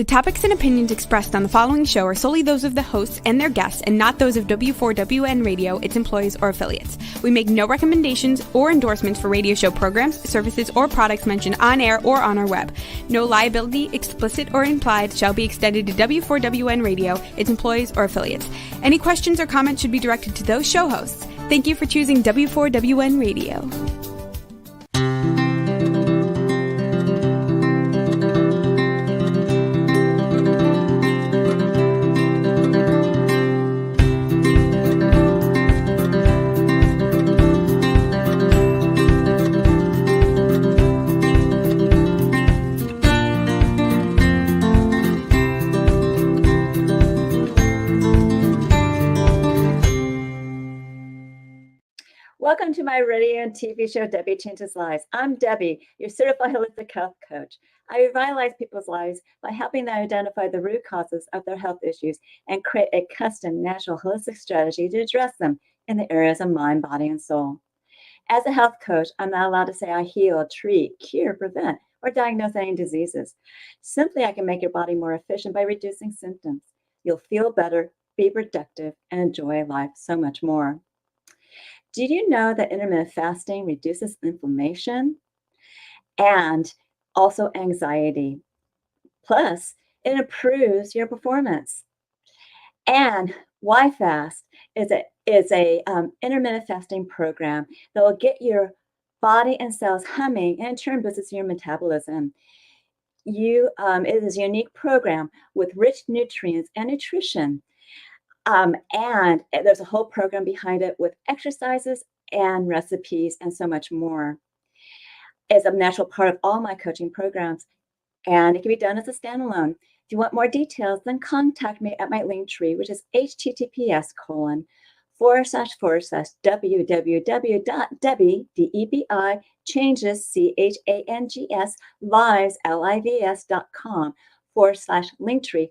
The topics and opinions expressed on the following show are solely those of the hosts and their guests and not those of W4WN Radio, its employees, or affiliates. We make no recommendations or endorsements for radio show programs, services, or products mentioned on air or on our web. No liability, explicit or implied, shall be extended to W4WN Radio, its employees, or affiliates. Any questions or comments should be directed to those show hosts. Thank you for choosing W4WN Radio. Welcome to my radio and TV show, Debi Changes Lives. I'm Debbie, your certified holistic health coach. I revitalize people's lives by helping them identify the root causes of their health issues and create a custom, natural, holistic strategy to address them in the areas of mind, body, and soul. As a health coach, I'm not allowed to say I heal, treat, cure, prevent, or diagnose any diseases. Simply, I can make your body more efficient by reducing symptoms. You'll feel better, be productive, and enjoy life so much more. Did you know that intermittent fasting reduces inflammation and also anxiety? Plus, it improves your performance. And Why Fast is a intermittent fasting program that will get your body and cells humming and in turn boosts your metabolism. It is a unique program with rich nutrients and nutrition. And there's a whole program behind it with exercises and recipes and so much more. It's a natural part of all my coaching programs, and it can be done as a standalone. If you want more details, then contact me at my link tree, which is https://www.debi, D-E-B-I, changes, C-H-A-N-G-S, lives, L-I-V-S.com, /linktree,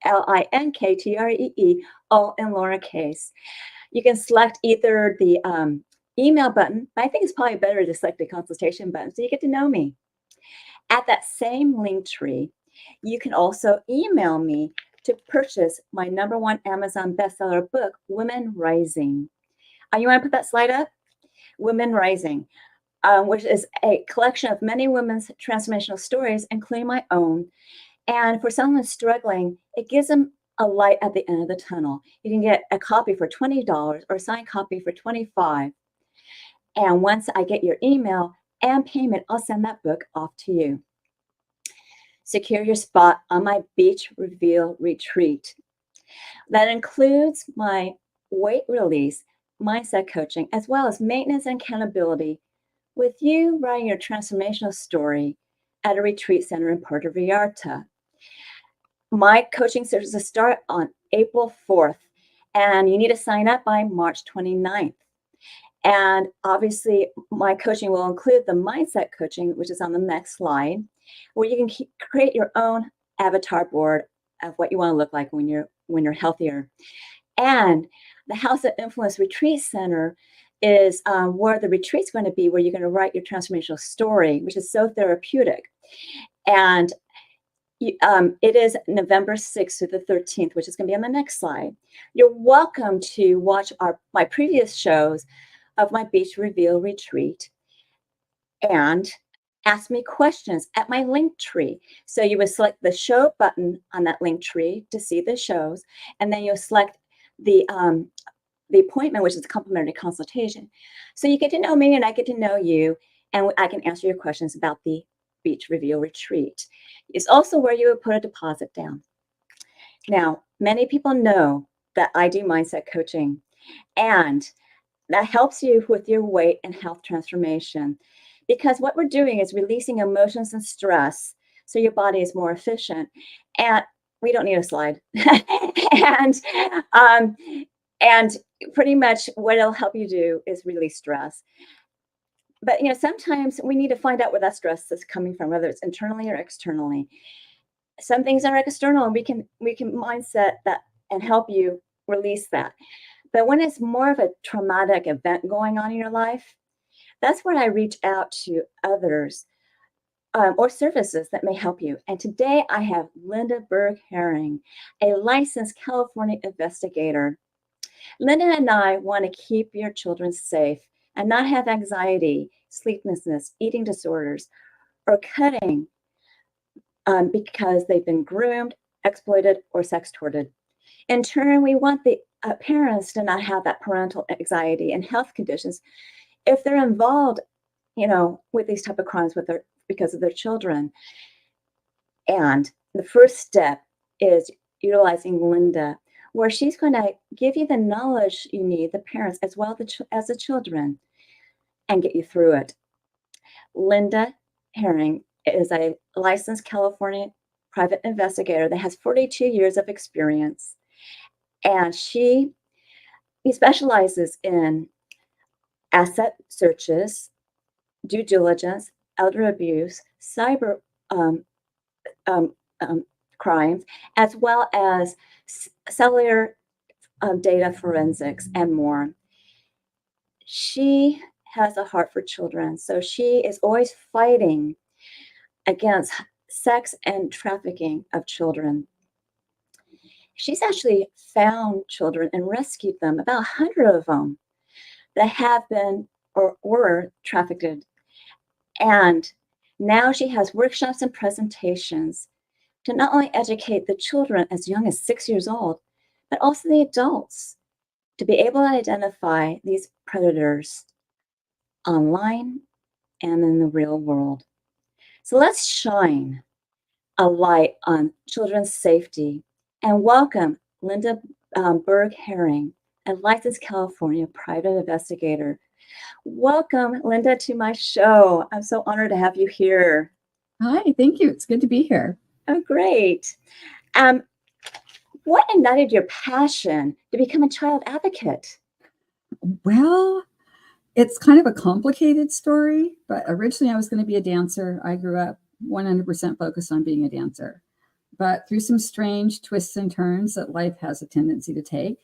L-I-N-K-T-R-E-E, all in lowercase. You can select either the email button, but I think it's probably better to select the consultation button so you get to know me. At that same link tree, you can also email me to purchase my #1 Amazon bestseller book, Women Rising. You want to put that slide up? Women Rising, which is a collection of many women's transformational stories, including my own. And for someone struggling, it gives them a light at the end of the tunnel. You can get a copy for $20 or a signed copy for $25. And once I get your email and payment, I'll send that book off to you. Secure your spot on my Beach Reveal Retreat. That includes my weight release, mindset coaching, as well as maintenance and accountability with you writing your transformational story at a retreat center in Puerto Vallarta. My coaching services start on April 4th, and you need to sign up by March 29th. And obviously, my coaching will include the mindset coaching, which is on the next slide, where you can create your own avatar board of what you want to look like when you're healthier. And the House of Influence Retreat Center is where the retreat's going to be, where you're going to write your transformational story, which is so therapeutic. And it is November 6th through the 13th, which is going to be on the next slide. You're welcome to watch my previous shows of my Beach Reveal Retreat and ask me questions at my link tree. So you would select the show button on that link tree to see the shows, and then you'll select the appointment, which is a complimentary consultation. So you get to know me and I get to know you, and I can answer your questions about the Beach Reveal Retreat. It's also where you would put a deposit down. Now, many people know that I do mindset coaching, and that helps you with your weight and health transformation, because what we're doing is releasing emotions and stress so your body is more efficient. And we don't need a slide. and pretty much what it'll help you do is release stress. But sometimes we need to find out where that stress is coming from, whether it's internally or externally. Some things are external, and we can mindset that and help you release that. But when it's more of a traumatic event going on in your life, that's when I reach out to others or services that may help you. And today I have Lynda Bergh, a licensed California investigator. Lynda and I want to keep your children safe and not have anxiety, sleeplessness, eating disorders, or cutting because they've been groomed, exploited, or sex torted. In turn, we want the parents to not have that parental anxiety and health conditions if they're involved, with these type of crimes because of their children. And the first step is utilizing Lynda, where she's going to give you the knowledge you need, the parents as well as the children, and get you through it. Lynda Herring is a licensed California private investigator that has 42 years of experience. And she specializes in asset searches, due diligence, elder abuse, cyber crimes, as well as cellular data forensics and more. She has a heart for children, so she is always fighting against sex and trafficking of children. She's actually found children and rescued them, about 100 of them that have been or were trafficked. And now she has workshops and presentations to not only educate the children as young as 6 years old, but also the adults to be able to identify these predators online and in the real world. So let's shine a light on children's safety and welcome Lynda Bergh, a licensed California private investigator. Welcome, Lynda, to my show. I'm so honored to have you here. Hi, thank you. It's good to be here. Oh, great. What ignited your passion to become a child advocate? Well, it's kind of a complicated story, but originally I was going to be a dancer. I grew up 100% focused on being a dancer. But through some strange twists and turns that life has a tendency to take,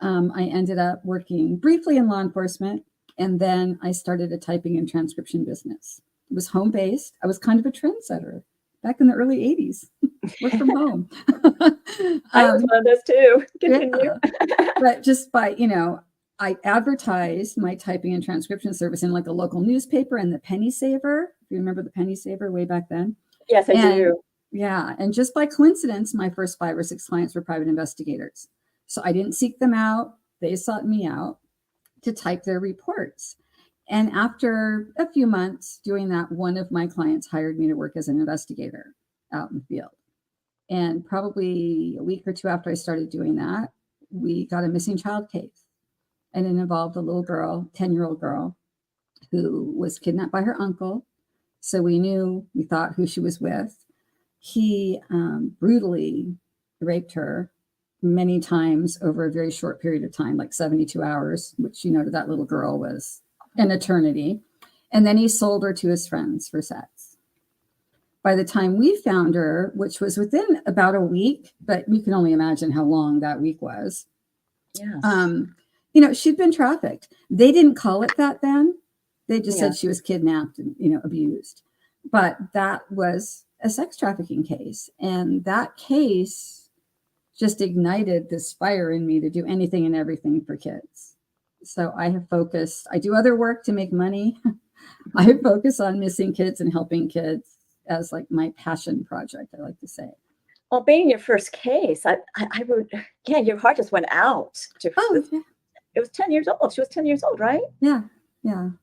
I ended up working briefly in law enforcement, and then I started a typing and transcription business. It was home-based. I was kind of a trendsetter back in the early 80s. Work from home. I was one of those too. Continue. Yeah. But just by, I advertised my typing and transcription service in like a local newspaper and the Penny Saver. If you remember the Penny Saver way back then. Yes, I do. Yeah. And just by coincidence, my first 5 or 6 clients were private investigators. So I didn't seek them out. They sought me out to type their reports. And after a few months doing that, one of my clients hired me to work as an investigator out in the field. And probably a week or 2 after I started doing that, we got a missing child case. And it involved a little girl, 10-year-old girl, who was kidnapped by her uncle. So we thought who she was with. He brutally raped her many times over a very short period of time, like 72 hours, which, to that little girl was an eternity. And then he sold her to his friends for sex. By the time we found her, which was within about a week, but you can only imagine how long that week was. Yes. She'd been trafficked. They didn't call it that then. They just said she was kidnapped and, abused. But that was a sex trafficking case. And that case just ignited this fire in me to do anything and everything for kids. So I do other work to make money. I focus on missing kids and helping kids as like my passion project, I like to say. Well, being your first case, I would, your heart just went out to. Yeah. It was 10 years old. She was 10 years old, right? Yeah. And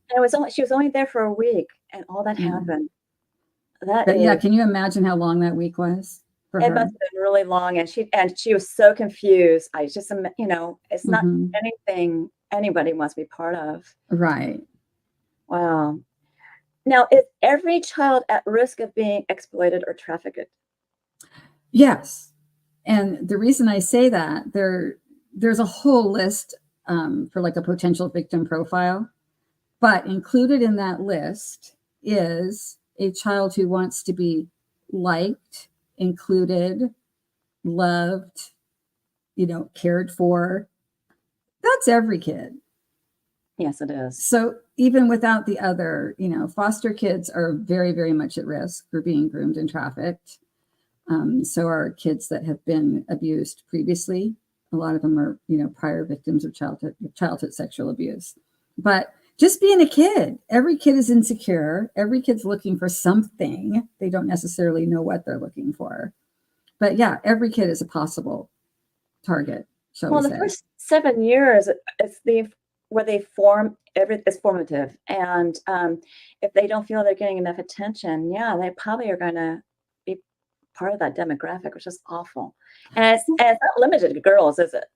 she was only there for a week, and all that happened. Can you imagine how long that week was for her? It must have been really long, and she was so confused. I just, it's not anything anybody wants to be part of. Right. Wow. Now, is every child at risk of being exploited or trafficked? Yes. And the reason I say that, there's a whole list for like a potential victim profile, but included in that list is a child who wants to be liked, included, loved, cared for. That's every kid. Yes, it is. So even without the other, foster kids are very, very much at risk for being groomed and trafficked. So are kids that have been abused previously. A lot of them are, prior victims of childhood sexual abuse. But just being a kid, every kid is insecure. Every kid's looking for something. They don't necessarily know what they're looking for. But yeah, every kid is a possible target, shall we say. Well, the first 7 years is where they form, it's formative. And if they don't feel they're getting enough attention, yeah, they probably are going to be part of that demographic, which is awful. And it's not limited to girls, is it?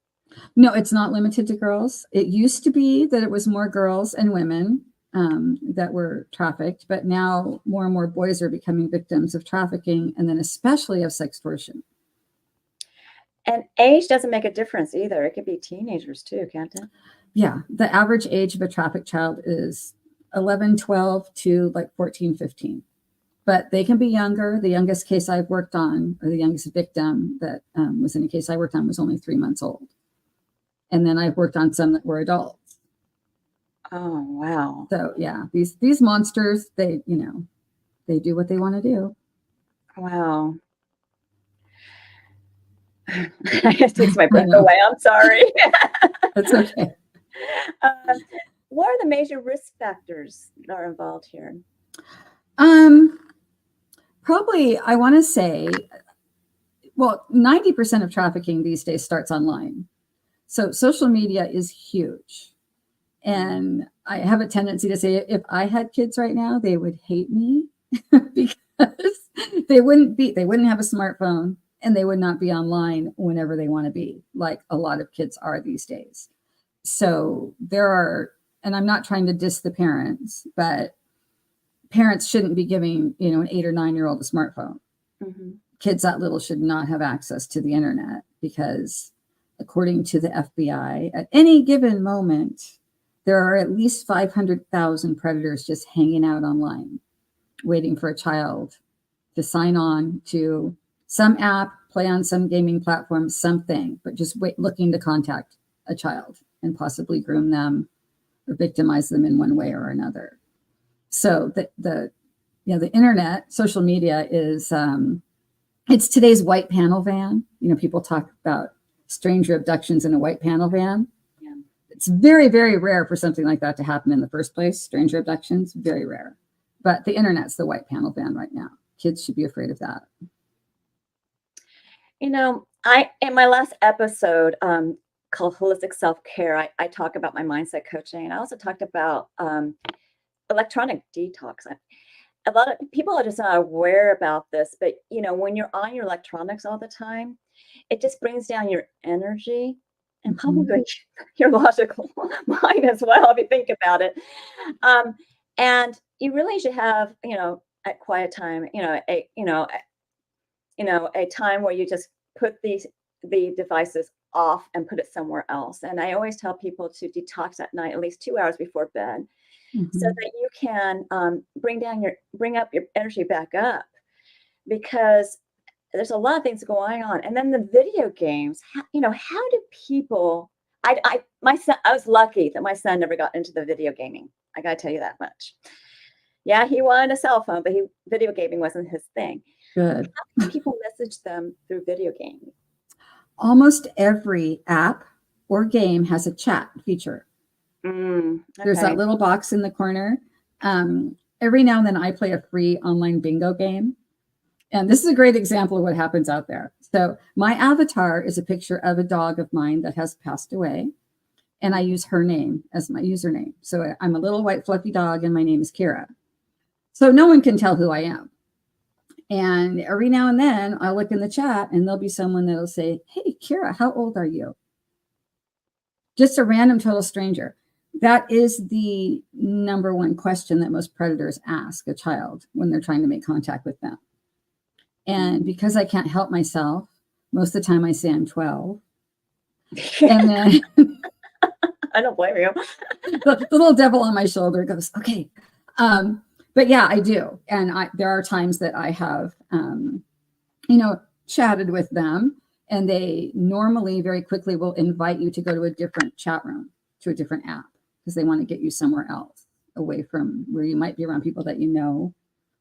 No, it's not limited to girls. It used to be that it was more girls and women that were trafficked, but now more and more boys are becoming victims of trafficking, and then especially of sextortion. And age doesn't make a difference either. It could be teenagers too, can't it? Yeah, the average age of a trafficked child is 11, 12 to like 14, 15. But they can be younger. The youngest case I've worked on, or the youngest victim that was in a case I worked on, was only 3 months old. And then I've worked on some that were adults. Oh, wow. So yeah, these monsters, they do what they want to do. Wow. It takes my breath away. I'm sorry. That's okay. What are the major risk factors that are involved here? Probably, I want to say, well, 90% of trafficking these days starts online. So social media is huge. And I have a tendency to say, if I had kids right now, they would hate me because they wouldn't have a smartphone, and they would not be online whenever they want to be, like a lot of kids are these days. So and I'm not trying to diss the parents, but parents shouldn't be giving, an 8 or 9-year-old a smartphone. Mm-hmm. Kids that little should not have access to the internet, because according to the FBI, at any given moment, there are at least 500,000 predators just hanging out online, waiting for a child to sign on to some app, play on some gaming platform, something, but just looking to contact a child and possibly groom them or victimize them in one way or another. So the internet, social media is it's today's white panel van. People talk about stranger abductions in a white panel van. Yeah. It's very, very rare for something like that to happen in the first place. Stranger abductions, very rare. But the internet's the white panel van right now. Kids should be afraid of that. In my last episode called Holistic Self-Care, I talk about my mindset coaching, and I also talked about electronic detox. A lot of people are just not aware about this, but when you're on your electronics all the time, it just brings down your energy and probably your logical mind as well, if you think about it. And you really should have, at quiet time, a time where you just put the devices off and put it somewhere else. And I always tell people to detox at night, at least 2 hours before bed, so that you can bring up your energy back up, because there's a lot of things going on. And then the video games, how do people, my son, I was lucky that my son never got into the video gaming. I got to tell you that much. Yeah, he wanted a cell phone, but video gaming wasn't his thing. Good. How do people message them through video gaming? Almost every app or game has a chat feature. Okay. There's that little box in the corner. Every now and then I play a free online bingo game. And this is a great example of what happens out there. So my avatar is a picture of a dog of mine that has passed away. And I use her name as my username. So I'm a little white fluffy dog, and my name is Kira. So no one can tell who I am. And every now and then I'll look in the chat, and there'll be someone that'll say, "Hey, Kira, how old are you?" Just a random total stranger. That is the number one question that most predators ask a child when they're trying to make contact with them. And because I can't help myself, most of the time I say I'm 12. And then I don't blame you. the little devil on my shoulder goes, okay. But yeah, I do. And there are times that I have, chatted with them, and they normally very quickly will invite you to go to a different chat room, to a different app. because they want to get you somewhere else, away from where you might be around people that you know,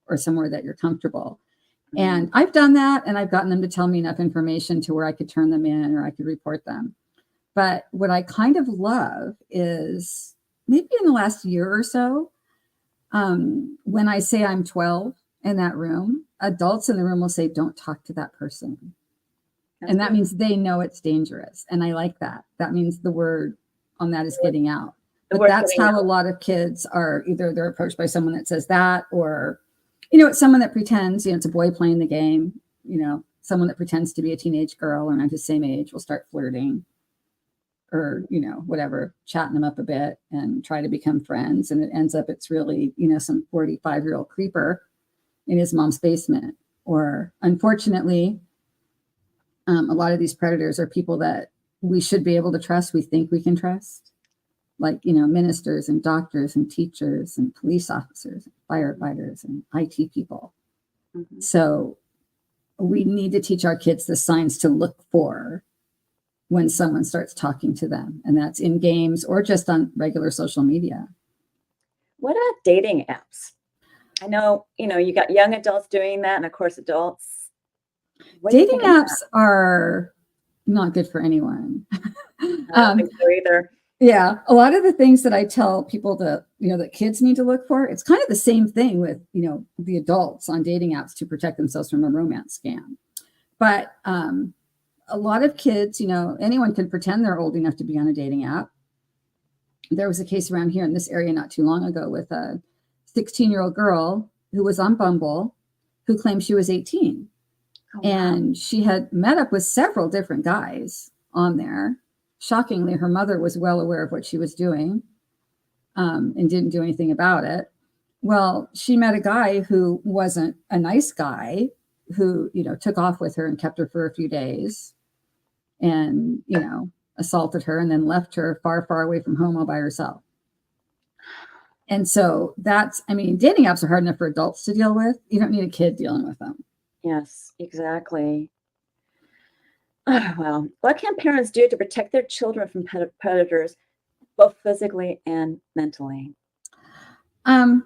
or somewhere that you're comfortable. And I've done that, and I've gotten them to tell me enough information to where I could turn them in or I could report them. But what I kind of love is maybe in the last year or so, when I say I'm 12 in that room, adults in the room will say, don't talk to that person. And that means they know it's dangerous. And I like that. That means the word on that is getting out. But that's how a lot of kids are, either they're approached by someone that says that, or, it's someone that pretends, it's a boy playing the game, someone that pretends to be a teenage girl around his same age will start flirting or, whatever, chatting them up a bit and try to become friends. And it ends up, it's really, some 45-year-old creeper in his mom's basement. Or unfortunately, a lot of these predators are people that we should be able to trust. We think we can trust, like, ministers and doctors and teachers and police officers, and firefighters and IT people. Mm-hmm. So we need to teach our kids the signs to look for when someone starts talking to them. And that's in games or just on regular social media. What about dating apps? I know, you got young adults doing that, and of course adults. Dating apps are not good for anyone. I don't think so either. Yeah. A lot of the things that I tell people that kids need to look for, it's kind of the same thing with, the adults on dating apps to protect themselves from a romance scam. But a lot of kids, anyone can pretend they're old enough to be on a dating app. There was a case around here in this area not too long ago with a 16-year-old girl who was on Bumble who claimed she was 18. Oh, wow. And she had met up with several different guys on there. Shockingly, her mother was well aware of what she was doing and didn't do anything about it. Well, she met a guy who wasn't a nice guy who, took off with her and kept her for a few days and, assaulted her and then left her far, far away from home all by herself. And so dating apps are hard enough for adults to deal with. You don't need a kid dealing with them. Yes, exactly. Oh, well, what can parents do to protect their children from predators, both physically and mentally? I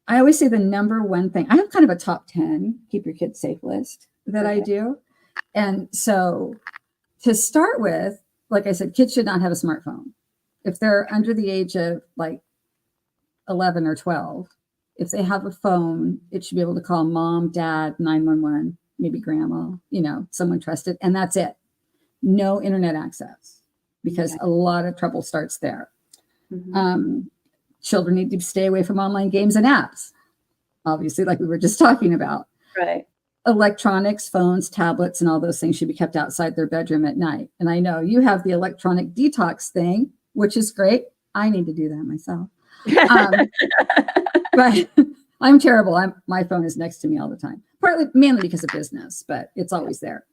always say the number one thing, I have kind of a top 10 keep your kids safe list that I do. And so to start with, like I said, kids should not have a smartphone. If they're under the age of like 11 or 12, if they have a phone, it should be able to call mom, dad, 911, maybe grandma, someone trusted. And that's it. No internet access, because a lot of trouble starts there. Mm-hmm. Children need to stay away from online games and apps, obviously, like we were just talking about. Right. Electronics, phones, tablets, and all those things should be kept outside their bedroom at night. And I know you have the electronic detox thing, which is great. I need to do that myself. But I'm terrible. My phone is next to me all the time, mainly because of business, but it's always there.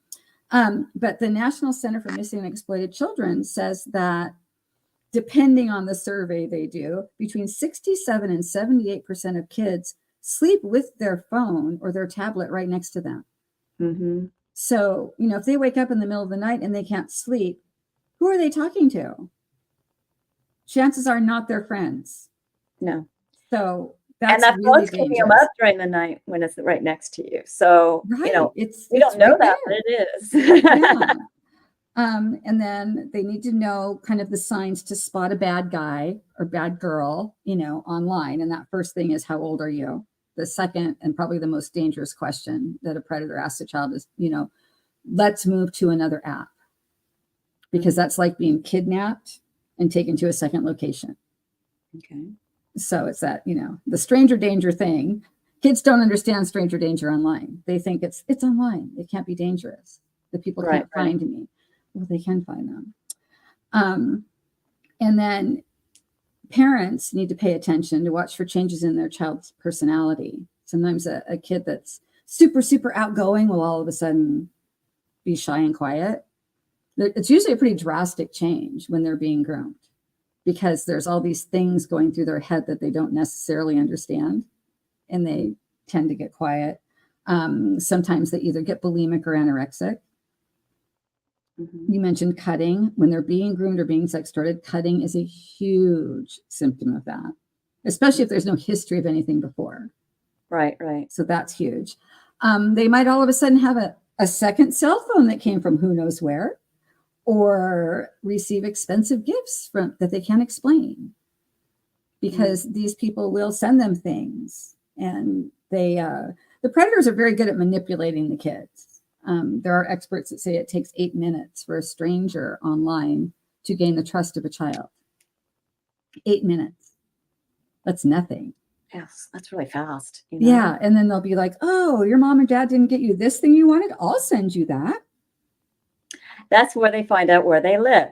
But the National Center for Missing and Exploited Children says that depending on the survey they do, between 67 and 78% of kids sleep with their phone or their tablet right next to them. Mm-hmm. So, if they wake up in the middle of the night and they can't sleep, who are they talking to? Chances are not their friends. No. So that's that really phone's keeping them up during the night when it's right next to you. So, we don't know that, but it is. Yeah. And then they need to know kind of the signs to spot a bad guy or bad girl, online. And that first thing is, how old are you? The second, and probably the most dangerous question that a predator asks a child is, let's move to another app, because that's like being kidnapped and taken to a second location. Okay. So it's that, the stranger danger thing. Kids don't understand stranger danger online. They think it's online. It can't be dangerous. The people can't find me. Well, they can find them. And then parents need to pay attention to watch for changes in their child's personality. Sometimes a kid that's super, super outgoing will all of a sudden be shy and quiet. It's usually a pretty drastic change when they're being groomed, because there's all these things going through their head that they don't necessarily understand, and they tend to get quiet. Sometimes they either get bulimic or anorexic. You mentioned cutting. When they're being groomed or being sextorted, cutting is a huge symptom of that, especially if there's no history of anything before. Right, right. So that's huge. They might all of a sudden have a second cell phone that came from who knows where, or receive expensive gifts that they can't explain, because these people will send them things, and the predators are very good at manipulating the kids. There are experts that say it takes 8 minutes for a stranger online to gain the trust of a child. 8 minutes. That's nothing. Yes, that's really fast. You know? Yeah. And then they'll be like, oh, your mom and dad didn't get you this thing you wanted? I'll send you that. That's where they find out where they live.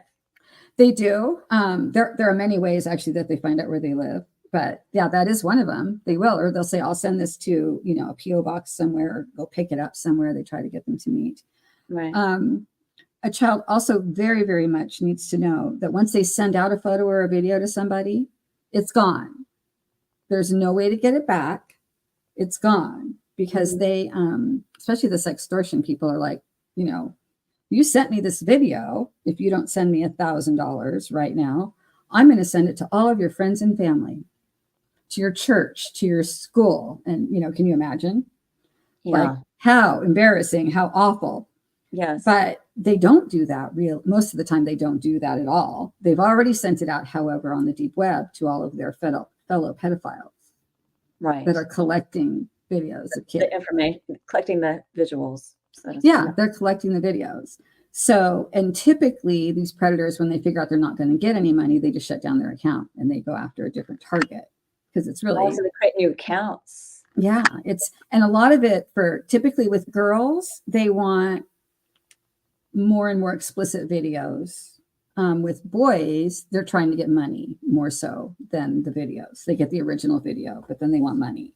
They do. There are many ways actually that they find out where they live. But yeah, that is one of them. They will, or they'll say, I'll send this to, a PO box somewhere, or go pick it up somewhere. They try to get them to meet. Right. A child also very, very much needs to know that once they send out a photo or a video to somebody, it's gone. There's no way to get it back. It's gone, because they, especially the sextortion people, are like, you sent me this video. If you don't send me $1,000 right now, I'm going to send it to all of your friends and family, to your church, to your school. And, can you imagine? Yeah. Like, how embarrassing, how awful. Yes. But they don't do that most of the time. They don't do that at all. They've already sent it out, however, on the deep web to all of their fellow pedophiles. Right. That are collecting videos of kids. The information, collecting the visuals. They're collecting the videos. So, and typically these predators, when they figure out they're not going to get any money, they just shut down their account and they go after a different target, because it's really. Also, they create new accounts. Yeah, and a lot of it typically with girls, they want more and more explicit videos. With boys, they're trying to get money more so than the videos. They get the original video, but then they want money.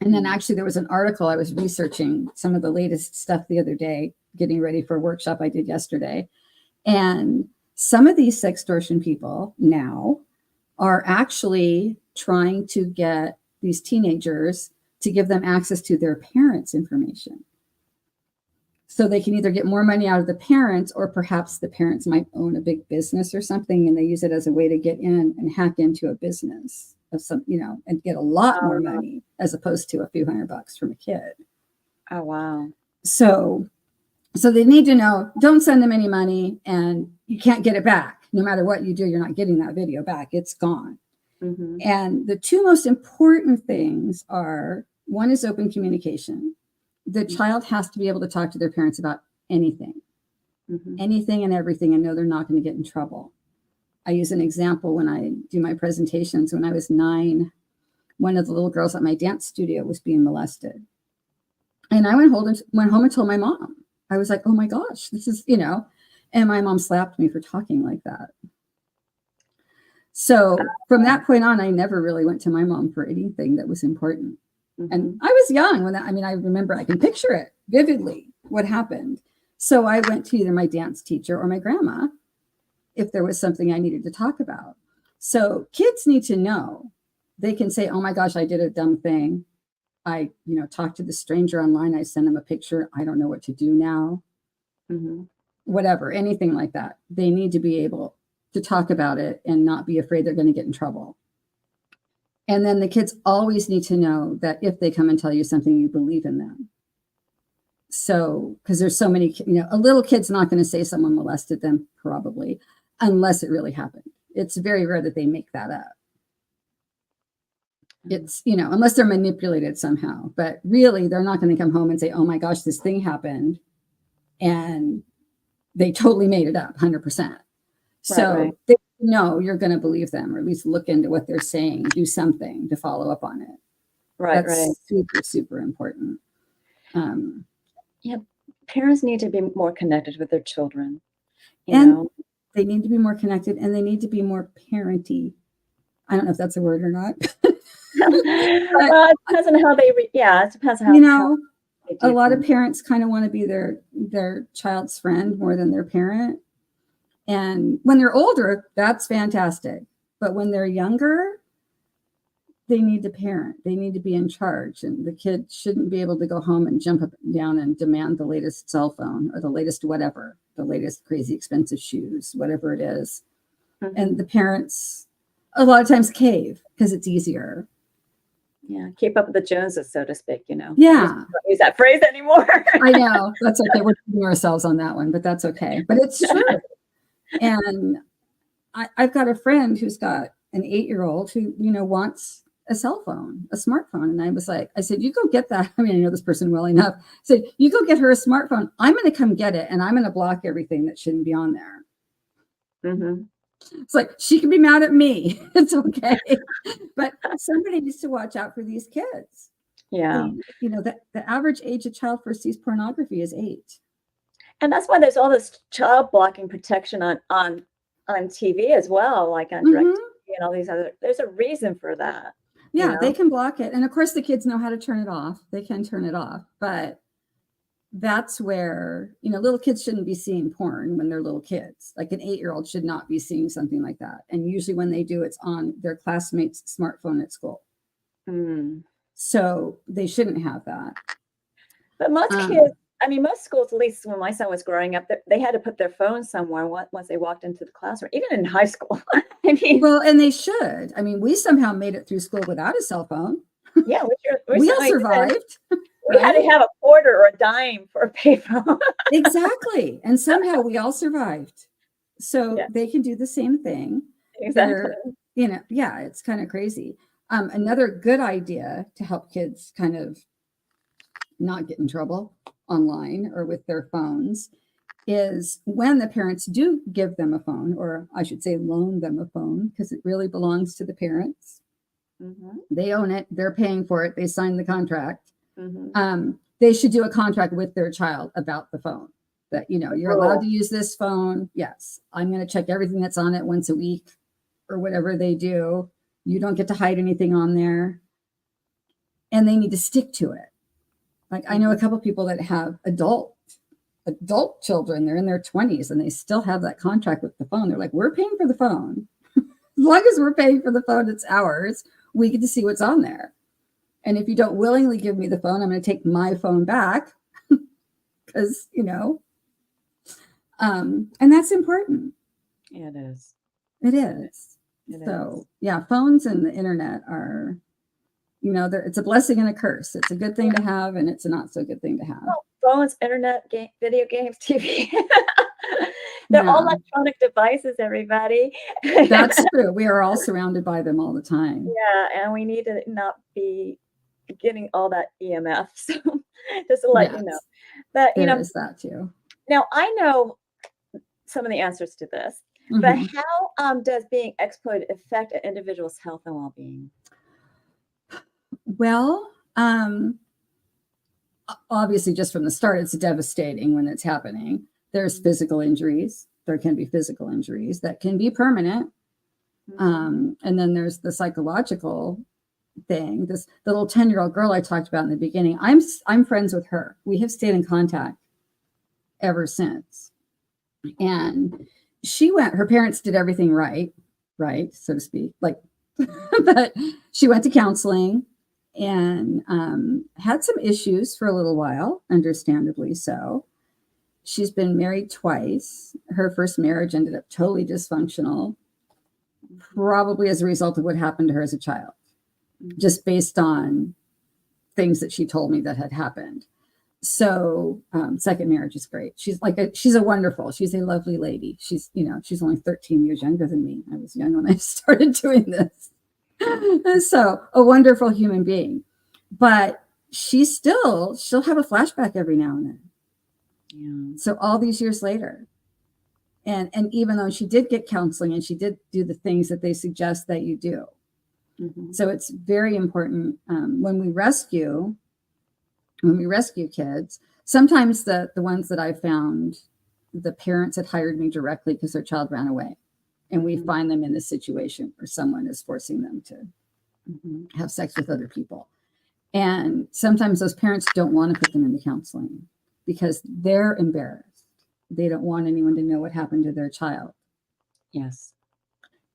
And then actually there was an article, I was researching some of the latest stuff the other day, getting ready for a workshop I did yesterday. And some of these sextortion people now are actually trying to get these teenagers to give them access to their parents' information. So they can either get more money out of the parents, or perhaps the parents might own a big business or something, and they use it as a way to get in and hack into a business of some, and get a lot more money as opposed to a few $100 from a kid. Oh, wow. So they need to know, don't send them any money, and you can't get it back. No matter what you do, you're not getting that video back. It's gone. Mm-hmm. And the two most important things are, one is open communication. The child has to be able to talk to their parents about anything, anything and everything, and know they're not going to get in trouble. I use an example when I do my presentations. When I was 9, one of the little girls at my dance studio was being molested. And I went home and told my mom. I was like, oh my gosh, this is, and my mom slapped me for talking like that. So from that point on, I never really went to my mom for anything that was important. And I was young when I remember, I can picture it vividly, what happened. So I went to either my dance teacher or my grandma if there was something I needed to talk about. So kids need to know. They can say, oh my gosh, I did a dumb thing. I, talked to the stranger online. I sent them a picture. I don't know what to do now. Whatever, anything like that. They need to be able to talk about it and not be afraid they're going to get in trouble. And then the kids always need to know that if they come and tell you something, you believe in them. So, because there's so many, a little kid's not going to say someone molested them, probably, unless it really happened. It's very rare that they make that up. It's, unless they're manipulated somehow. But really, they're not going to come home and say, oh my gosh, this thing happened. And they totally made it up, 100%. So they know you're going to believe them, or at least look into what they're saying, do something to follow up on it. That's super, super important. Parents need to be more connected with their children. They need to be more connected, and they need to be more parenty. I don't know if that's a word or not. Well, it depends on how they, it depends on how, a lot of parents kind of want to be their child's friend more than their parent. And when they're older, that's fantastic. But when they're younger, they need to parent. They need to be in charge. And the kid shouldn't be able to go home and jump up and down and demand the latest cell phone or the latest whatever, the latest crazy expensive shoes, whatever it is. Mhm. And the parents a lot of times cave because it's easier. Yeah, keep up with the Joneses, so to speak, you know. Yeah. Don't use that phrase anymore. I know. That's okay. We're putting ourselves on that one, but that's okay. But it's true. And I've got a friend who's got an 8-year-old who, wants a cell phone, a smartphone. And I said, you go get that. I mean, I know this person well enough. I said, you go get her a smartphone. I'm going to come get it. And I'm going to block everything that shouldn't be on there. Mm-hmm. It's like, she can be mad at me. It's okay. But somebody needs to watch out for these kids. Yeah. The average age a child first sees pornography is 8. And that's why there's all this child blocking protection on TV as well, like on DirecTV and all these other. There's a reason for that. Yeah, they can block it. And of course, the kids know how to turn it off. They can turn it off. But that's where, little kids shouldn't be seeing porn when they're little kids. Like an 8-year-old should not be seeing something like that. And usually when they do, it's on their classmate's smartphone at school. Mm. So they shouldn't have that. But most kids, most schools, at least when my son was growing up, they had to put their phone somewhere once they walked into the classroom, even in high school. Well, and they should. We somehow made it through school without a cell phone. Yeah, we all survived. We had to have a quarter or a dime for a payphone. Exactly. And somehow we all survived. So they can do the same thing. Exactly. It's kind of crazy. Another good idea to help kids kind of not get in trouble online or with their phones is when the parents do give them a phone, or I should say loan them a phone, because it really belongs to the parents. Mm-hmm. They own it. They're paying for it. They signed the contract. Mm-hmm. They should do a contract with their child about the phone that, you're allowed to use this phone. Yes. I'm going to check everything that's on it once a week or whatever they do. You don't get to hide anything on there. And they need to stick to it. Like I know a couple of people that have adult children. They're in their 20s and they still have that contract with the phone. They're like, we're paying for the phone. As long as we're paying for the phone, it's ours. We get to see what's on there. And if you don't willingly give me the phone, I'm going to take my phone back because, and that's important. Yeah, it is. It is. Phones and the internet are, it's a blessing and a curse. It's a good thing to have, and it's a not so good thing to have. Well, phones, internet, video games, TV. They're all electronic devices, everybody. That's true. We are all surrounded by them all the time. Yeah, and we need to not be getting all that EMF. So just to let you know. But there is that too. Now I know some of the answers to this, but how does being exploited affect an individual's health and well-being? Well, obviously just from the start, it's devastating when it's happening. There's physical injuries. There can be physical injuries that can be permanent. And then there's the psychological thing. The little 10-year-old girl I talked about in the beginning, I'm friends with her. We have stayed in contact ever since. And her parents did everything right, so to speak. But she went to counseling and had some issues for a little while, understandably so. She's been married twice. Her first marriage ended up totally dysfunctional, probably as a result of what happened to her as a child, just based on things that she told me that had happened. So second marriage is great. She's a lovely lady. She's only 13 years younger than me. I was young when I started doing this. So a wonderful human being, but she'll have a flashback every now and then. Yeah. So all these years later, and even though she did get counseling and she did do the things that they suggest that you do. So it's very important when we rescue kids. Sometimes the ones that I found, the parents had hired me directly because their child ran away. And we find them in this situation where someone is forcing them to have sex with other people. And sometimes those parents don't want to put them into counseling because they're embarrassed. They don't want anyone to know what happened to their child. Yes.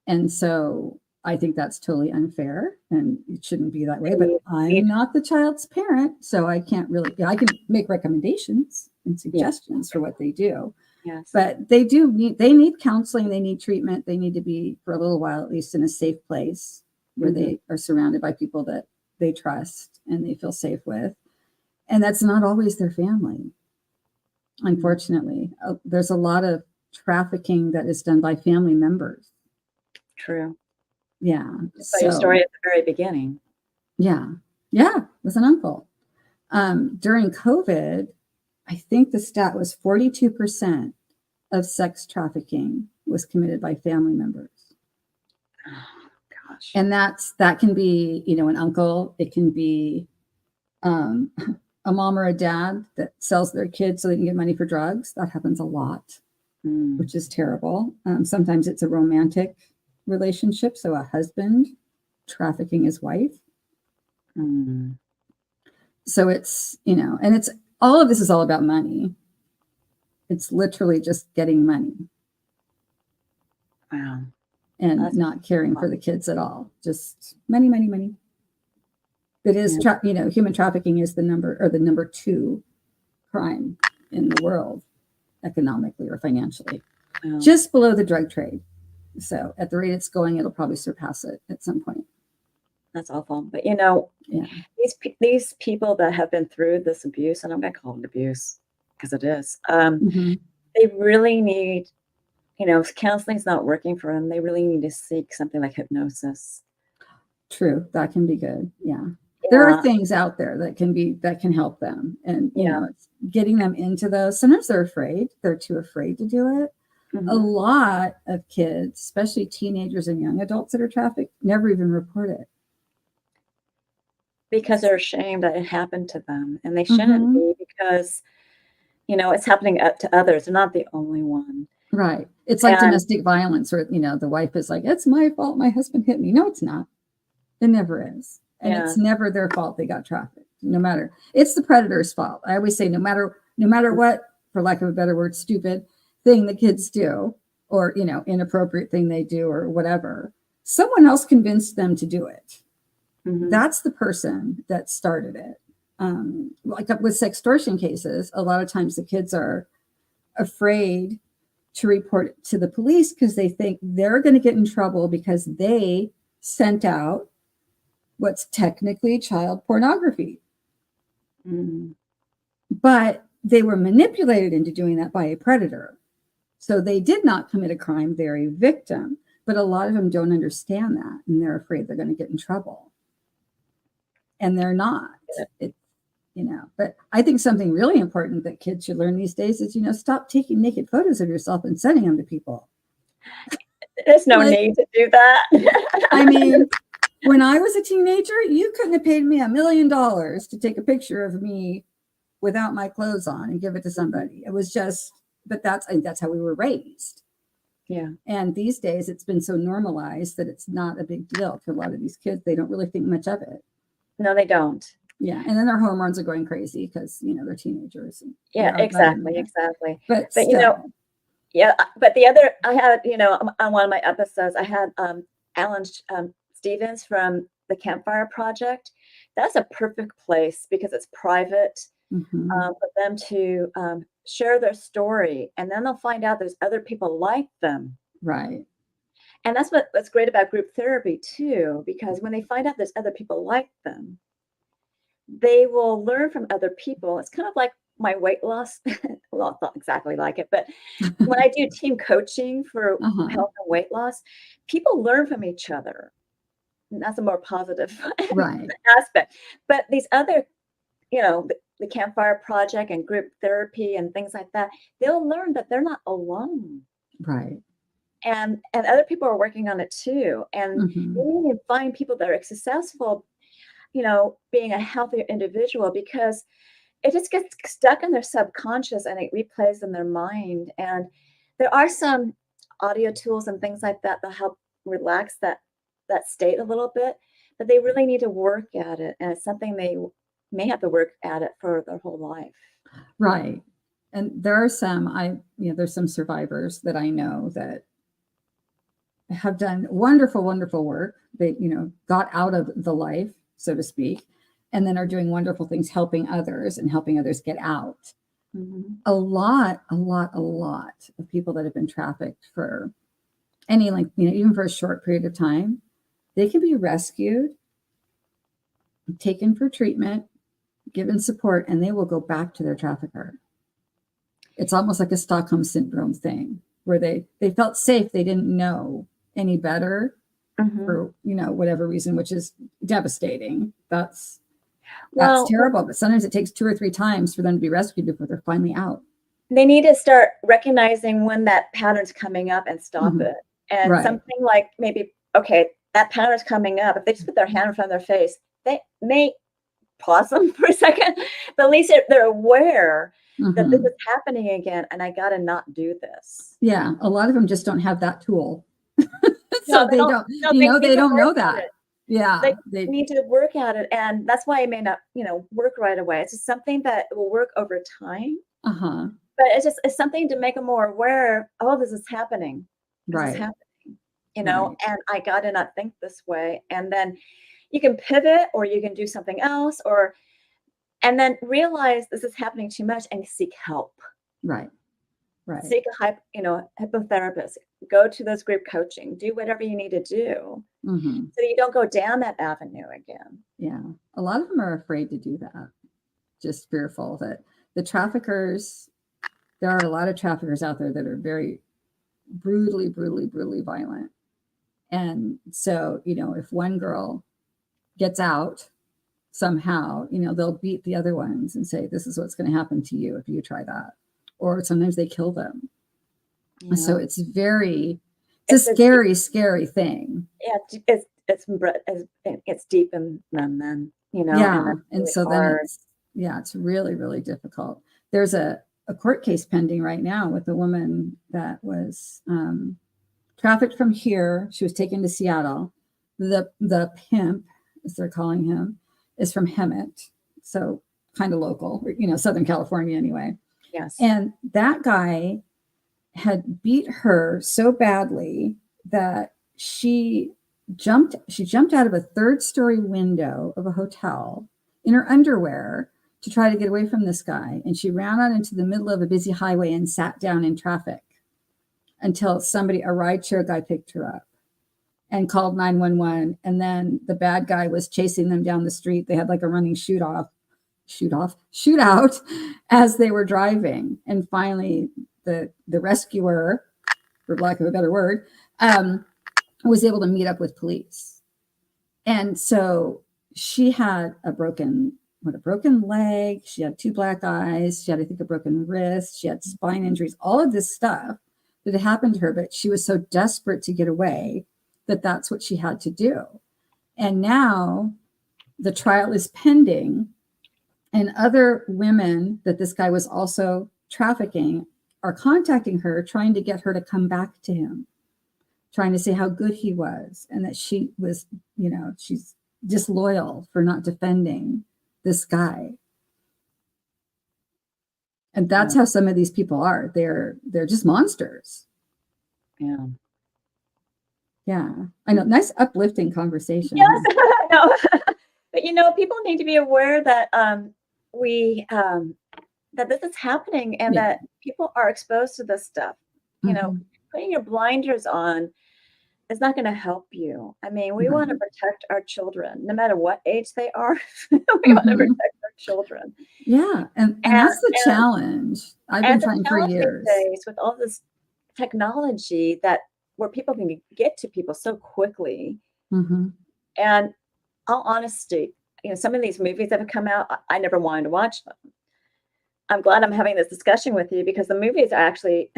And so I think that's totally unfair and it shouldn't be that way, but I'm not the child's parent, so I can't really, I can make recommendations and suggestions for what they do. Yes. But they need counseling, they need treatment, they need to be for a little while, at least in a safe place where they are surrounded by people that they trust and they feel safe with. And that's not always their family. Unfortunately, there's a lot of trafficking that is done by family members. True. Yeah. So your story at the very beginning. Yeah. Yeah. With an uncle. During COVID, I think the stat was 42% of sex trafficking was committed by family members. Oh, gosh. And that can be, an uncle. It can be a mom or a dad that sells their kids so they can get money for drugs. That happens a lot, which is terrible. Sometimes it's a romantic relationship. So a husband trafficking his wife. So it's, and it's all of this is all about money. It's literally just getting money. Wow. And not caring for the kids at all. Just money, money, money. It is, human trafficking is the number 2 crime in the world, economically or financially, just below the drug trade. So at the rate it's going, it'll probably surpass it at some point. That's awful. But these people that have been through this abuse, and I'm going to call it abuse because it is, they really need, counseling's not working for them. They really need to seek something like hypnosis. True. That can be good. Yeah. There are things out there that can help them. And, it's getting them into those. Sometimes they're afraid. They're too afraid to do it. A lot of kids, especially teenagers and young adults that are trafficked, never even report it. Because they're ashamed that it happened to them. And they shouldn't be because, it's happening to others. They're not the only one. Right. It's like domestic violence where, the wife is like, it's my fault. My husband hit me. No, it's not. It never is. And it's never their fault they got trafficked. No matter. It's the predator's fault. I always say no matter what, for lack of a better word, stupid thing the kids do or, inappropriate thing they do or whatever, someone else convinced them to do it. That's the person that started it. Like with sextortion cases, a lot of times the kids are afraid to report it to the police because they think they're going to get in trouble because they sent out what's technically child pornography. But they were manipulated into doing that by a predator. So they did not commit a crime. They're a victim. But a lot of them don't understand that. And they're afraid they're going to get in trouble. And they're not. But I think something really important that kids should learn these days is, stop taking naked photos of yourself and sending them to people. There's no need to do that. I mean, when I was a teenager, you couldn't have paid me $1 million to take a picture of me without my clothes on and give it to somebody. It was just, but that's how we were raised. Yeah. And these days it's been so normalized that it's not a big deal to a lot of these kids. They don't really think much of it. No, they don't. Yeah. And then their hormones are going crazy because, they're teenagers. And exactly. But but the other, I had, on one of my episodes, I had Alan Stevens from the Campfire Project. That's a perfect place because it's private for them to share their story. And then they'll find out there's other people like them. Right. And that's what's great about group therapy too, because when they find out there's other people like them, they will learn from other people. It's kind of like my weight loss. Well, it's not exactly like it, but when I do team coaching for health and weight loss, people learn from each other. And that's a more positive aspect. But these other, the Campfire Project and group therapy and things like that, they'll learn that they're not alone. Right. And other people are working on it too. And you need to find people that are successful, being a healthier individual, because it just gets stuck in their subconscious and it replays in their mind. And there are some audio tools and things like that that help relax that state a little bit, but they really need to work at it. And it's something they may have to work at it for their whole life. Right. And there are some, there's some survivors that I know that have done wonderful, wonderful work. They, got out of the life, so to speak, and then are doing wonderful things, helping others and helping others get out. A lot of people that have been trafficked for any length, even for a short period of time, they can be rescued, taken for treatment, given support, and they will go back to their trafficker. It's almost like a Stockholm syndrome thing where they felt safe. They didn't know any better for, whatever reason, which is devastating. That's terrible. But sometimes it takes 2 or 3 times for them to be rescued before they're finally out. They need to start recognizing when that pattern's coming up and stop it. And something like maybe, okay, that pattern's coming up. If they just put their hand in front of their face, they may pause them for a second, but at least they're aware that this is happening again, and I got to not do this. Yeah, a lot of them just don't have that tool. So they don't know that. Yeah. They need to work at it, and that's why it may not, work right away. It's just something that will work over time. But it's something to make them more aware, oh, this is happening. This is happening, and I got to not think this way. And then you can pivot, or you can do something else, and then realize this is happening too much and seek help. Right. Seek a hypnotherapist, go to those group coaching, do whatever you need to do so you don't go down that avenue again. Yeah. A lot of them are afraid to do that. Just fearful that the traffickers, there are a lot of traffickers out there that are very brutally violent. And so, if one girl gets out somehow, they'll beat the other ones and say, this is what's going to happen to you if you try that. Or sometimes they kill them. Yeah. So it's a scary thing. Yeah, it's deep in them then, Yeah. And really so hard. Then it's really difficult. There's a court case pending right now with a woman that was trafficked from here. She was taken to Seattle. The pimp, as they're calling him, is from Hemet. So kind of local, Southern California anyway. Yes. And that guy had beat her so badly that she jumped out of a 3rd-story window of a hotel in her underwear to try to get away from this guy. And she ran out into the middle of a busy highway and sat down in traffic until a rideshare guy picked her up and called 911. And then the bad guy was chasing them down the street. They had like a running shootout as they were driving. And finally the rescuer, for lack of a better word, was able to meet up with police. And so she had a broken leg. She had 2 black eyes. She had, I think, a broken wrist. She had spine injuries, all of this stuff that had happened to her. But she was so desperate to get away that that's what she had to do. And now the trial is pending, and other women that this guy was also trafficking are contacting her, trying to get her to come back to him, trying to say how good he was and that she was, she's disloyal for not defending this guy. And that's how some of these people are. They're just monsters. Yeah. Yeah. I know. Nice uplifting conversation. Yes, I know. But people need to be aware that that this is happening and that people are exposed to this stuff. Putting your blinders on is not going to help you. I mean, we want to protect our children, no matter what age they are. We want to protect our children. Yeah, and that's the challenge. I've been trying for years. With all this technology where people can get to people so quickly. And all honesty, some of these movies that have come out, I never wanted to watch them. I'm glad I'm having this discussion with you because the movies are actually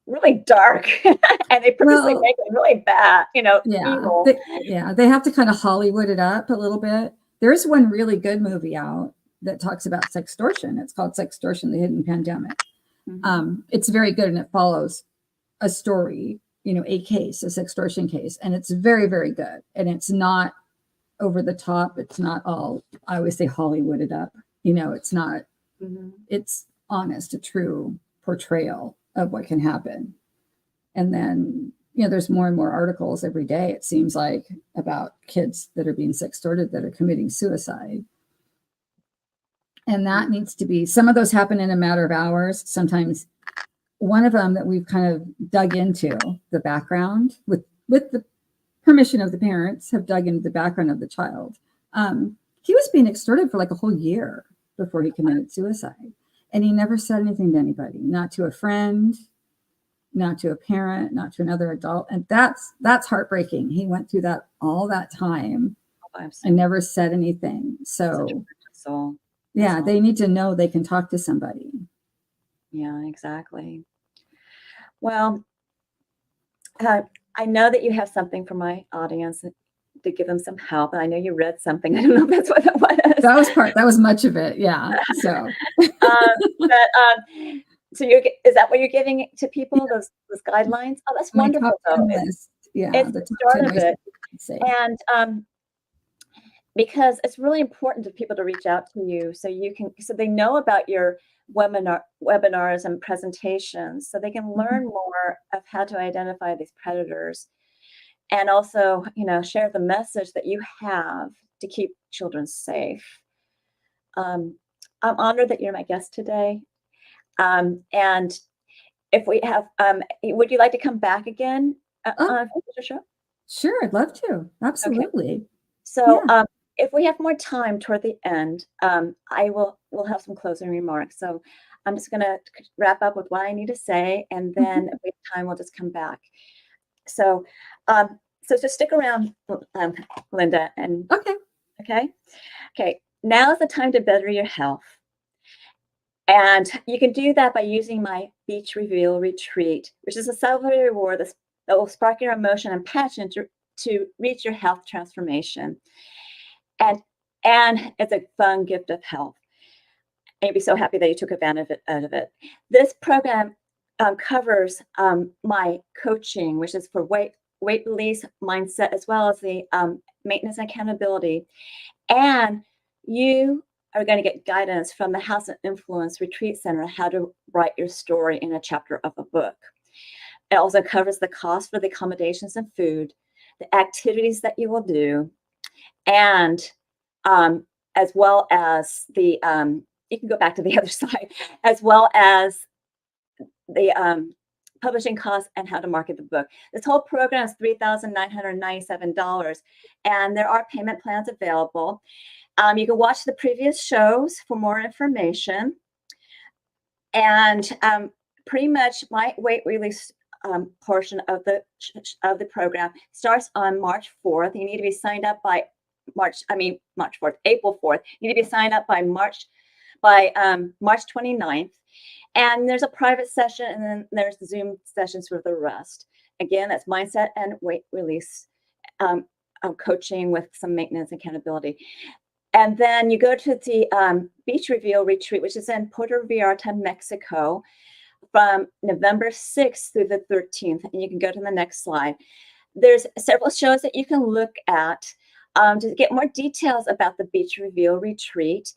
really dark and they purposely make it really bad, evil. They have to kind of Hollywood it up a little bit. There's one really good movie out that talks about sextortion. It's called Sextortion, the Hidden Pandemic. It's very good, and it follows a story, a case, a sextortion case. And it's very, very good. And it's not over the top. It's not all, I always say, Hollywooded up. It's not, it's honest, a true portrayal of what can happen. And then there's more and more articles every day, it seems like, about kids that are being sextorted that are committing suicide. And that needs to be, some of those happen in a matter of hours. Sometimes one of them that we've kind of dug into the background with the permission of the parents, have dug into the background of the child. He was being extorted for like a whole year before he committed suicide. And he never said anything to anybody, not to a friend, not to a parent, not to another adult. And that's heartbreaking. He went through that all that time and never said anything. So yeah, they need to know they can talk to somebody. Yeah, exactly. Well, I know that you have something for my audience to give them some help. And I know you read something. I don't know if that's what that was. That was much of it. Yeah. So, so is that what you're giving to people? Yeah. Those guidelines? Oh, that's wonderful. Though. It's the start of it. And because it's really important to people to reach out to you so they know about your webinars and presentations, so they can learn more of how to identify these predators, and also, share the message that you have to keep children safe. I'm honored that you're my guest today. And if we have, would you like to come back again on a future show? Sure, I'd love to. Absolutely. Okay. So, yeah. If we have more time toward the end, we'll have some closing remarks. So I'm just going to wrap up with what I need to say, and then if we have time, we'll just come back. So, so just stick around, Lynda. And okay. Now is the time to better your health, and you can do that by using my Beach Reveal Retreat, which is a celebratory reward that will spark your emotion and passion to reach your health transformation. And it's a fun gift of health. And you'll be so happy that you took advantage of it. This program covers my coaching, which is for weight release, mindset, as well as the maintenance and accountability. And you are going to get guidance from the House of Influence Retreat Center, how to write your story in a chapter of a book. It also covers the cost for the accommodations and food, the activities that you will do, and as well as the, you can go back to the other side, as well as the publishing costs and how to market the book. This whole program is $3,997, and there are payment plans available. You can watch the previous shows for more information. And pretty much my weight release portion of the program starts on March 4th. You need to be signed up by April 4th. You need to be signed up by March 29th. And there's a private session, and then there's Zoom sessions for the rest. Again, that's mindset and weight release coaching with some maintenance and accountability. And then you go to the Beach Reveal Retreat, which is in Puerto Vallarta, Mexico, from November 6th through the 13th. And you can go to the next slide. There's several shows that you can look at to get more details about the Beach Reveal Retreat,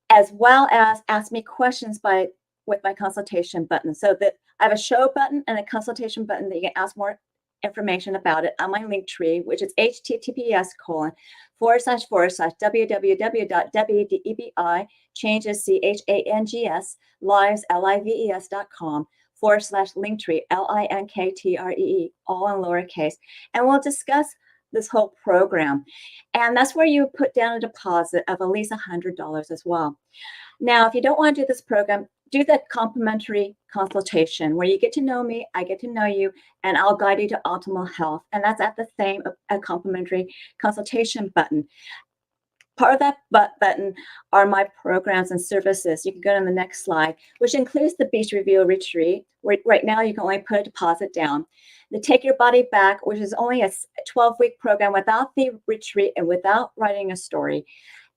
as well as ask me questions with my consultation button. So that I have a show button and a consultation button that you can ask more information about it on my link tree, which is https://www.debi.changes.com/linktree, LINKTREE, all in lowercase. And we'll discuss this whole program. And that's where you put down a deposit of at least $100 as well. Now, if you don't want to do this program, do the complimentary consultation where you get to know me, I get to know you, and I'll guide you to optimal health. And that's at the same complimentary consultation button. Part of that button are my programs and services. You can go to the next slide, which includes the Beach Reveal Retreat. Right now, you can only put a deposit down. The Take Your Body Back, which is only a 12-week program without the retreat and without writing a story.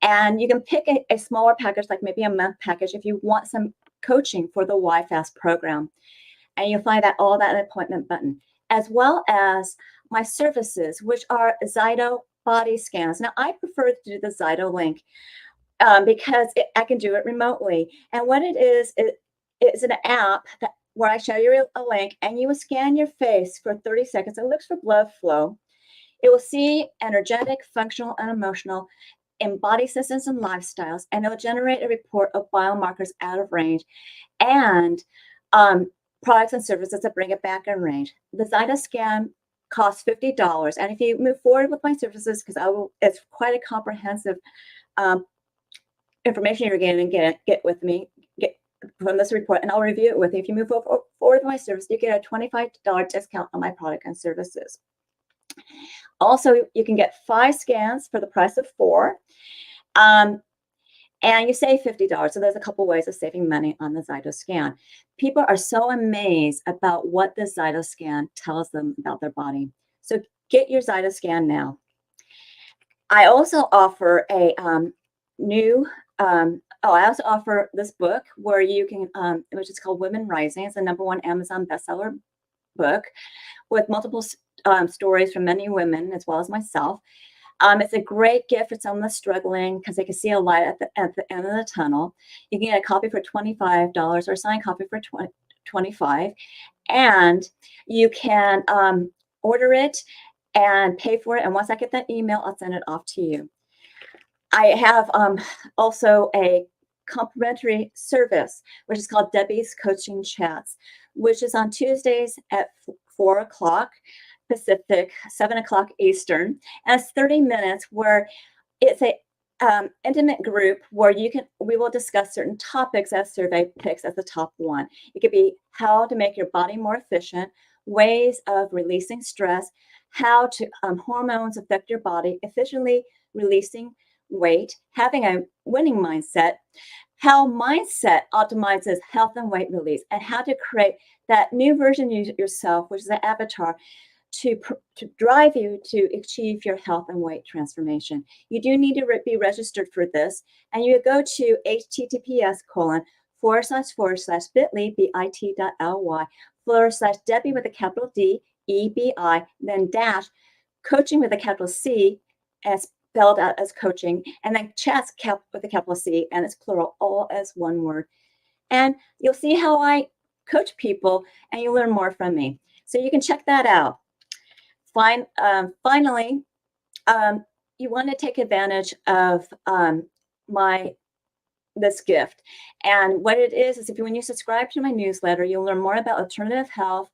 And you can pick a smaller package, like maybe a month package, if you want some coaching for the YFAST program. And you'll find all that in the appointment button, as well as my services, which are Zyto body scans. Now, I prefer to do the Zyto link because I can do it remotely. And what it is an app where I show you a link, and you will scan your face for 30 seconds. It looks for blood flow. It will see energetic, functional, and emotional in body systems and lifestyles, and it will generate a report of biomarkers out of range and products and services that bring it back in range. The Zytoscan costs $50, and if you move forward with my services, because it's quite a comprehensive information you're going to get with me, get from this report, and I'll review it with you. If you move forward with my service, you get a $25 discount on my product and services. Also, you can get 5 scans for the price of 4. And you save $50. So there's a couple ways of saving money on the Zytoscan. People are so amazed about what the Zytoscan tells them about their body. So get your Zytoscan now. I also offer a I also offer this book where you can, which is called Women Rising. It's the #1 Amazon bestseller book with multiple stories from many women as well as myself. It's a great gift for someone that's struggling because they can see a light at the end of the tunnel. You can get a copy for $25 or a signed copy for $25, and you can order it and pay for it. And once I get that email, I'll send it off to you. I have also a complimentary service, which is called Debi's Coaching Chats, which is on Tuesdays at 4 o'clock Pacific, 7 o'clock Eastern, and it's 30 minutes where it's a intimate group where we will discuss certain topics as survey picks as the top one. It could be how to make your body more efficient, ways of releasing stress, how to hormones affect your body, efficiently releasing weight, having a winning mindset, how mindset optimizes health and weight release, and how to create that new version of yourself, which is an avatar, to drive you to achieve your health and weight transformation. You do need to be registered for this, and you go to https://bit.ly/bit.ly/Debi with a capital D, EBI, then dash coaching with a capital C, as spelled out as coaching, and then chats with a capital C, and it's plural, all as one word. And you'll see how I coach people, and you'll learn more from me. So you can check that out. Finally, you want to take advantage of this gift. And what it is when you subscribe to my newsletter, you'll learn more about alternative health,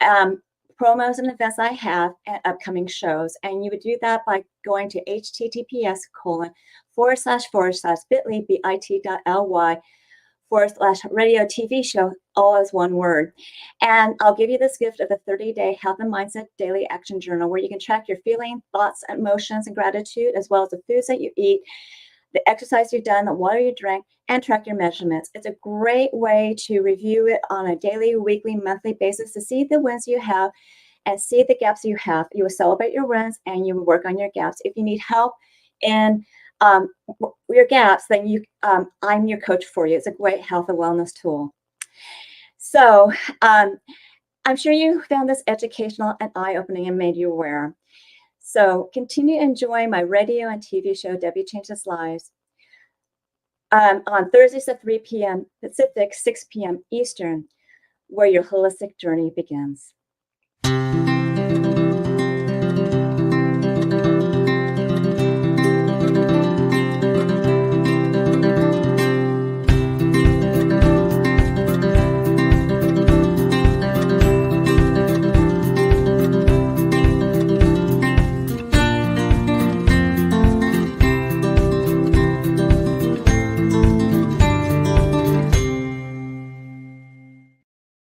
promos and events I have, and upcoming shows. And you would do that by going to https://bit.ly/radio TV show, all as one word. And I'll give you this gift of a 30-day health and mindset daily action journal where you can track your feelings, thoughts, emotions, and gratitude, as well as the foods that you eat, the exercise you've done, the water you drank, and track your measurements. It's a great way to review it on a daily, weekly, monthly basis to see the wins you have and see the gaps you have. You will celebrate your wins and you will work on your gaps. If you need help in your gaps, then I'm your coach for you. It's a great health and wellness tool. So I'm sure you found this educational and eye-opening and made you aware. So continue enjoying my radio and TV show, Debi Changes Lives, on Thursdays at 3 p.m. Pacific, 6 p.m. Eastern, where your holistic journey begins.